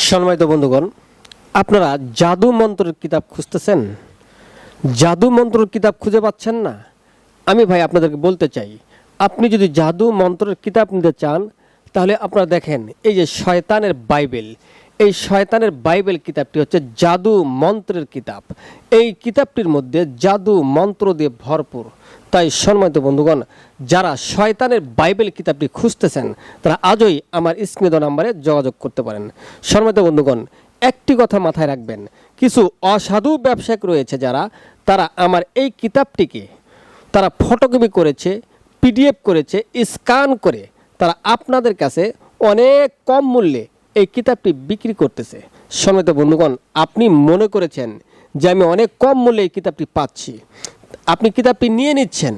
সম্মানিত বন্ধুগণ, আপনারা জাদু মন্ত্রের কিতাব খুঁজতেছেন, জাদু মন্ত্রের কিতাব খুঁজে পাচ্ছেন না। আমি ভাই আপনাদেরকে বলতে চাই, আপনি যদি জাদু মন্ত্রের কিতাব নিতে চান তাহলে আপনারা দেখেন এই যে শয়তানের বাইবেল, এই শয়তানের বাইবেল কিতাবটি হচ্ছে জাদু মন্ত্রের কিতাব। এই কিতাবটির মধ্যে জাদু মন্ত্র দিয়ে ভরপুর। তাই সম্মানিত বন্ধুগণ, যারা শয়তানের বাইবেল কিতাবটি খুঁজতেছেন তারা আজই আমার স্ক্রিনে দেওয়া নাম্বারে যোগাযোগ করতে পারেন। সম্মানিত বন্ধুগণ, একটি কথা মাথায় রাখবেন, কিছু অসাধু ব্যবসায়িক রয়েছে যারা তারা আমার এই কিতাবটিকে তারা ফটোকপি করেছে, পিডিএফ করেছে, স্ক্যান করে তারা আপনাদের কাছে অনেক কম মূল্যে এই কিতাবটি বিক্রি করতেছে। সম্মানিত বন্ধুগণ, আপনি মনে করেছেন যে আমি অনেক কম মূল্যে এই কিতাবটি পাচ্ছি, আপনি কিতাবটি নিয়ে নিচ্ছেন,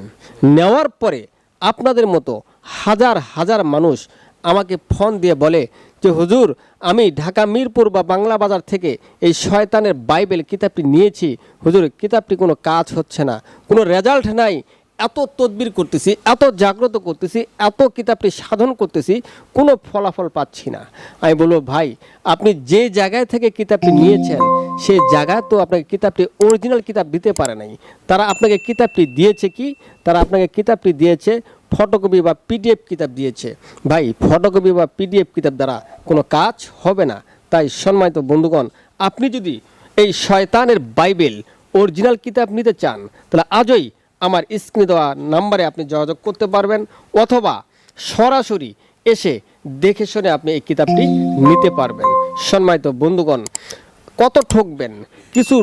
নেওয়ার পরে আপনাদের মতো হাজার হাজার মানুষ আমাকে ফোন দিয়ে বলে যে হুজুর, আমি ঢাকা মিরপুর বা বাংলা বাজার থেকে এই শয়তানের বাইবেল কিতাবটি নিয়েছি, হুজুর কিতাবটি কোনো কাজ হচ্ছে না, কোনো রেজাল্ট নাই, এত তদবির করতেছি, এত জাগ্রত করতেছি, এত কিতাবটি সাধন করতেছি, কোনো ফলাফল পাচ্ছি না। আমি বলবো ভাই, আপনি যে জায়গায় থেকে কিতাবটি নিয়েছেন সেই জায়গায় তো আপনাকে কিতাবটি অরিজিনাল কিতাব দিতে পারে নাই। তারা আপনাকে কিতাবটি দিয়েছে কি? তারা আপনাকে কিতাবটি দিয়েছে ফটোকপি বা পিডিএফ কিতাব দিয়েছে। ভাই, ফটোকপি বা পিডিএফ কিতাব দ্বারা কোনো কাজ হবে না। তাই সম্মানিত বন্ধুগণ, আপনি যদি এই শয়তানের বাইবেল অরিজিনাল কিতাব নিতে চান তাহলে আজই আমার স্ক্রিনে দেওয়া নাম্বারে আপনি যোগাযোগ করতে পারবেন, অথবা সরাসরি এসে দেখে শুনে আপনি এই কিতাবটি নিতে পারবেন। সম্মানিত বন্ধুগণ, কত ঠকবেন? কিছু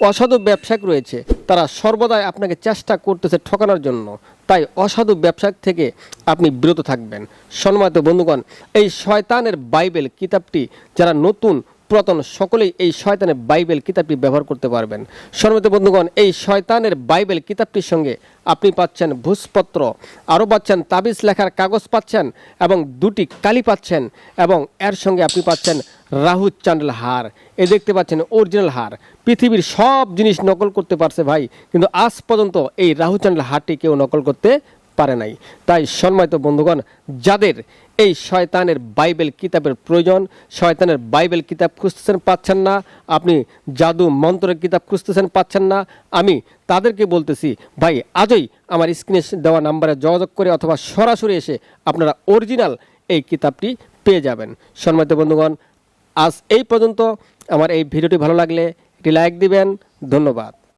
অসাধু ব্যবসায়িক রয়েছে, তারা সর্বদাই আপনাকে চেষ্টা করতেছে ঠকানোর জন্য। তাই অসাধু ব্যবসায়িক থেকে আপনি বিরত থাকবেন। সম্মানিত বন্ধুগণ, এই শয়তানের বাইবেল কিতাবটি যারা নতুন পুরাতন সকলেই এই শয়তানের বাইবেল কিতাবটি ব্যবহার করতে পারবেন। সম্মানিত বন্ধুগণ, এই শয়তানের বাইবেল কিতাবটির সঙ্গে আপনি পাচ্ছেন ভূষপত্র, আরও পাচ্ছেন তাবিজ লেখার কাগজ পাচ্ছেন, এবং দুটি কালি পাচ্ছেন, এবং এর সঙ্গে আপনি পাচ্ছেন রাহু চান্ডেল হার। এই দেখতে পাচ্ছেন অরিজিনাল হার। পৃথিবীর সব জিনিস নকল করতে পারছে ভাই, কিন্তু আজ পর্যন্ত এই রাহু চান্ডেল হারটি কেউ নকল করতে পারে নাই। তাই সম্মানিত বন্ধুগণ, যাদের এই শয়তানের বাইবেল কিতাবের প্রয়োজন, শয়তানের বাইবেল কিতাব খুঁজতেছেন পাচ্ছেন না, আপনি জাদু মন্ত্রের কিতাব খুঁজতেছেন পাচ্ছেন না, আমি তাদেরকে বলতেছি ভাই, আজই আমার স্ক্রিনে দেওয়া নাম্বারে যোগাযোগ করে অথবা সরাসরি এসে আপনারা অরিজিনাল এই কিতাবটি পেয়ে যাবেন। সম্মানিত বন্ধুগণ, আজ এই পর্যন্ত। আমার এই ভিডিওটি ভালো লাগলে একটি লাইক দিবেন। ধন্যবাদ।